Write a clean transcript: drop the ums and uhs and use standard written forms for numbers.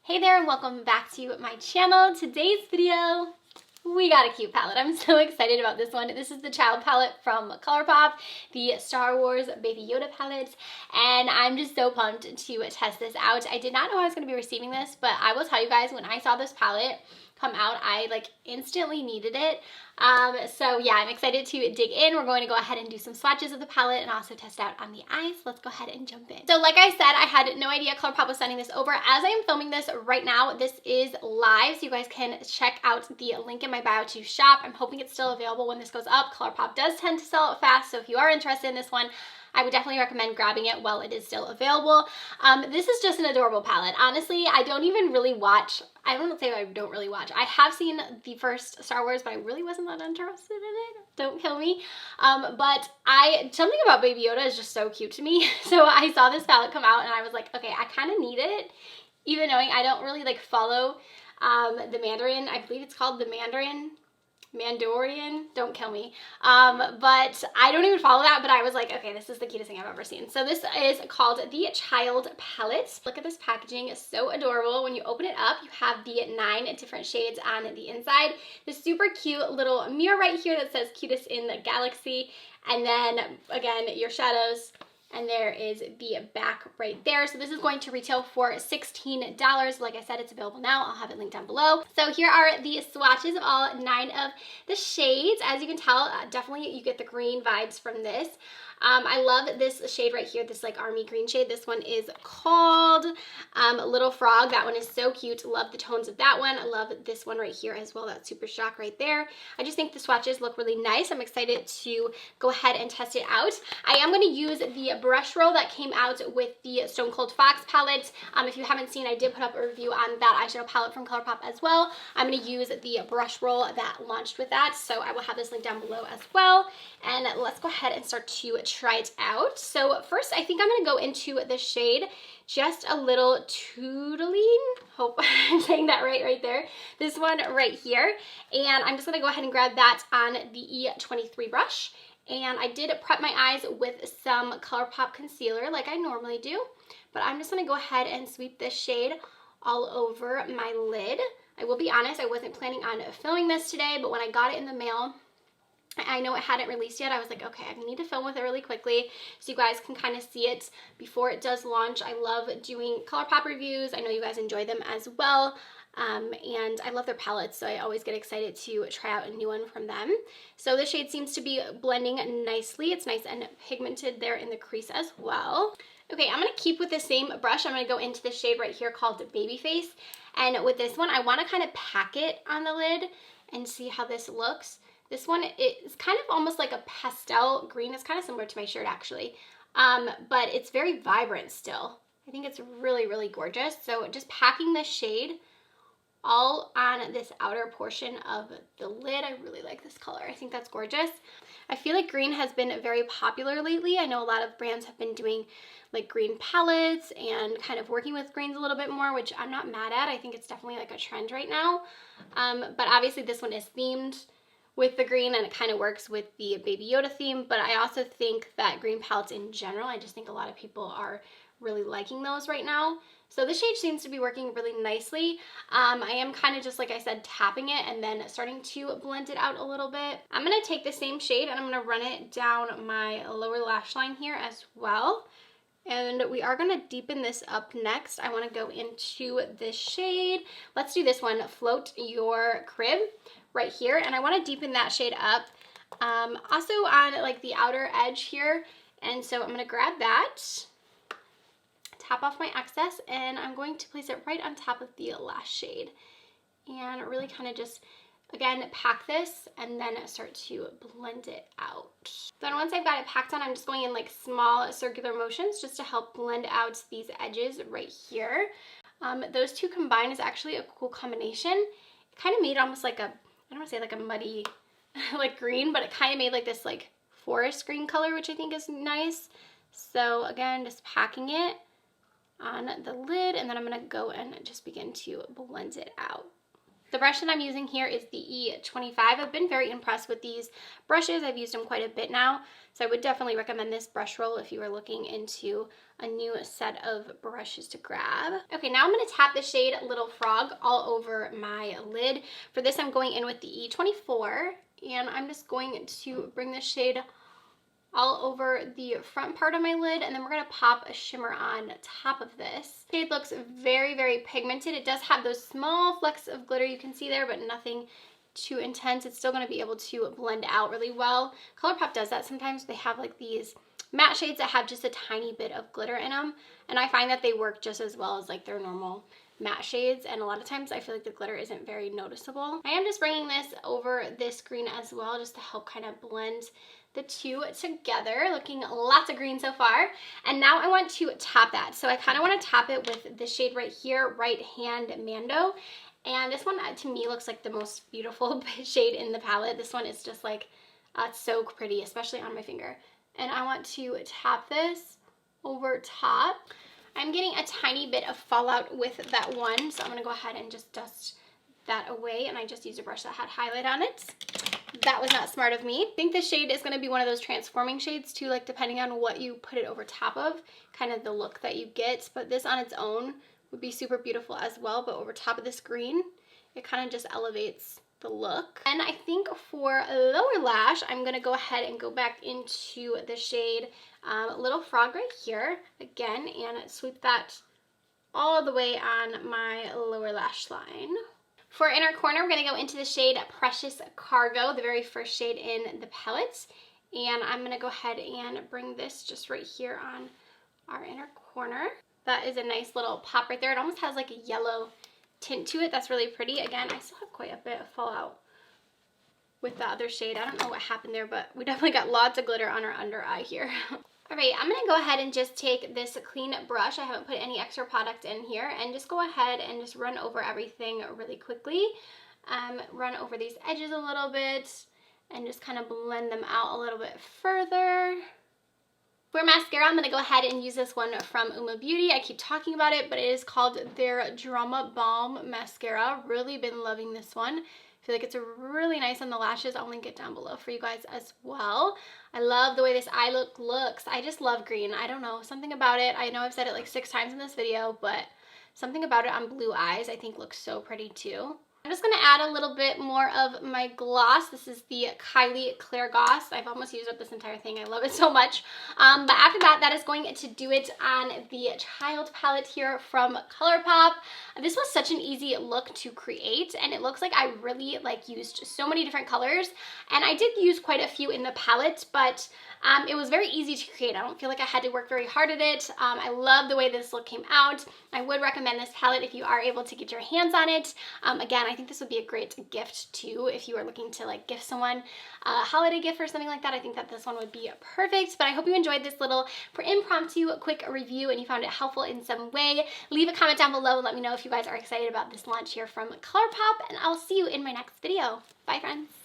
Hey there and welcome back to my channel. Today's video, we got a cute palette. I'm so excited about this one. This is the child palette from ColourPop, the Star Wars Baby Yoda palette, and I'm just so pumped to test this out. I did not know I was going to be receiving this, but I will tell you guys, when I saw this palette come out, I like instantly needed it. So yeah, I'm excited to dig in. We're going to go ahead and do some swatches of the palette and also test out on the eyes. Let's go ahead and jump in. So like I said, I had no idea ColourPop was sending this over. As I am filming this right now, this is live, so you guys can check out the link in my bio to shop. I'm hoping it's still available when this goes up. ColourPop does tend to sell out fast, so if you are interested in this one, I would definitely recommend grabbing it while it is still available. This is just an adorable palette. Honestly, I don't even really watch, I wouldn't say I don't really watch. I have seen the first Star Wars, but I really wasn't that interested in it. Don't kill me. But something about Baby Yoda is just so cute to me. So I saw this palette come out and I was like, okay, I kind of need it. Even knowing I don't really like follow the Mandarin. I believe it's called the Mandalorian, don't kill me. But I don't even follow that, but I was like, okay, this is the cutest thing I've ever seen. So this is called the Child Palette. Look at this packaging, it's so adorable. When you open it up, you have the 9 different shades on the inside. This super cute little mirror right here that says cutest in the galaxy. And then again, your shadows. And there is the back right there. So this is going to retail for $16. Like I said, it's available now. I'll have it linked down below. So here are the swatches of all 9 of the shades. As you can tell, definitely you get the green vibes from this. I love this shade right here, this like army green shade. This one is called Little Frog. That one is so cute. Love the tones of that one. I love this one right here as well. That super shock right there. I just think the swatches look really nice. I'm excited to go ahead and test it out. I am going to use the brush roll that came out with the Stone Cold Fox palette. If you haven't seen, I did put up a review on that eyeshadow palette from ColourPop as well. I'm going to use the brush roll that launched with that, so I will have this link down below as well. And let's go ahead and start to try it out. So first, I think I'm going to go into the shade Just a Little Tootling. Hope I'm saying that right there. This one right here. And I'm just going to go ahead and grab that on the E23 brush. And I did prep my eyes with some ColourPop concealer like I normally do. But I'm just going to go ahead and sweep this shade all over my lid. I will be honest, I wasn't planning on filming this today, but when I got it in the mail, I know it hadn't released yet. I was like, okay, I need to film with it really quickly so you guys can kind of see it before it does launch. I love doing ColourPop reviews. I know you guys enjoy them as well. And I love their palettes, so I always get excited to try out a new one from them. So the shade seems to be blending nicely. It's nice and pigmented there in the crease as well. Okay, I'm going to keep with the same brush. I'm going to go into the shade right here called Babyface. And with this one, I want to kind of pack it on the lid and see how this looks. This one is kind of almost like a pastel green. It's kind of similar to my shirt actually, but it's very vibrant still. I think it's really, really gorgeous. So just packing this shade all on this outer portion of the lid. I really like this color. I think that's gorgeous. I feel like green has been very popular lately. I know a lot of brands have been doing like green palettes and kind of working with greens a little bit more, which I'm not mad at. I think it's definitely like a trend right now. But obviously this one is themed with the green and it kind of works with the Baby Yoda theme. But I also think that green palettes in general, I just think a lot of people are really liking those right now. So this shade seems to be working really nicely. I am kind of just, like I said, tapping it and then starting to blend it out a little bit. I'm going to take the same shade and I'm going to run it down my lower lash line here as well. And we are going to deepen this up next. I want to go into this shade. Let's do this one, Float Your Crib, right here. And I want to deepen that shade up. Also on like the outer edge here. And so I'm going to grab that, tap off my excess, and I'm going to place it right on top of the last shade. And really kind of just, again, pack this and then start to blend it out. Then once I've got it packed on, I'm just going in like small circular motions just to help blend out these edges right here. Those two combined is actually a cool combination. It kind of made almost like a, I don't want to say like a muddy like green, but it kind of made like this like forest green color, which I think is nice. So again, just packing it on the lid, and then I'm going to go and just begin to blend it out. The brush that I'm using here is the E25. I've been very impressed with these brushes. I've used them quite a bit now, so I would definitely recommend this brush roll if you are looking into a new set of brushes to grab. Okay, now I'm going to tap the shade Little Frog all over my lid. For this, I'm going in with the E24, and I'm just going to bring the shade all over the front part of my lid, and then we're gonna pop a shimmer on top of this. The shade looks very, very pigmented. It does have those small flecks of glitter you can see there, but nothing too intense. It's still gonna be able to blend out really well. ColourPop does that sometimes. They have like these matte shades that have just a tiny bit of glitter in them, and I find that they work just as well as like their normal matte shades, and a lot of times I feel like the glitter isn't very noticeable. I am just bringing this over this green as well, just to help kind of blend the two together. Looking lots of green so far. And now I want to tap that. So I kind of want to tap it with this shade right here, Right Hand Mando. And this one to me looks like the most beautiful shade in the palette. This one is just like, it's so pretty, especially on my finger. And I want to tap this over top. I'm getting a tiny bit of fallout with that one, so I'm gonna go ahead and just dust that away, and I just used a brush that had highlight on it. That was not smart of me. I think this shade is gonna be one of those transforming shades too, like depending on what you put it over top of, kind of the look that you get, but this on its own would be super beautiful as well, but over top of this green, it kind of just elevates the look. And I think for a lower lash, I'm gonna go ahead and go back into the shade Little Frog right here again, and sweep that all the way on my lower lash line. For inner corner, we're gonna go into the shade Precious Cargo, the very first shade in the palette. And I'm gonna go ahead and bring this just right here on our inner corner. That is a nice little pop right there. It almost has like a yellow tint to it. That's really pretty. Again, I still have quite a bit of fallout with the other shade. I don't know what happened there, but we definitely got lots of glitter on our under eye here. All right, I'm gonna go ahead and just take this clean brush. I haven't put any extra product in here, and just go ahead and just run over everything really quickly. Run over these edges a little bit and just kind of blend them out a little bit further. For mascara, I'm gonna go ahead and use this one from UOMA Beauty. I keep talking about it, but it is called their Drama Balm Mascara. Really been loving this one. I feel like it's really nice on the lashes. I'll link it down below for you guys as well. I love the way this eye look looks. I just love green. I don't know, something about it. I know I've said it like 6 times in this video, but something about it on blue eyes I think looks so pretty too. I'm just gonna add a little bit more of my gloss. This is the KYLIE Clear Gloss. I've almost used up this entire thing. I love it so much. But after that, that is going to do it on the Child palette here from ColourPop. This was such an easy look to create, and it looks like I really like used so many different colors. And I did use quite a few in the palette, but it was very easy to create. I don't feel like I had to work very hard at it. I love the way this look came out. I would recommend this palette if you are able to get your hands on it. Again, I think this would be a great gift too if you are looking to like gift someone a holiday gift or something like that. I think that this one would be perfect. But I hope you enjoyed this little impromptu quick review and you found it helpful in some way. Leave a comment down below and let me know if you guys are excited about this launch here from ColourPop, and I'll see you in my next video. Bye, friends.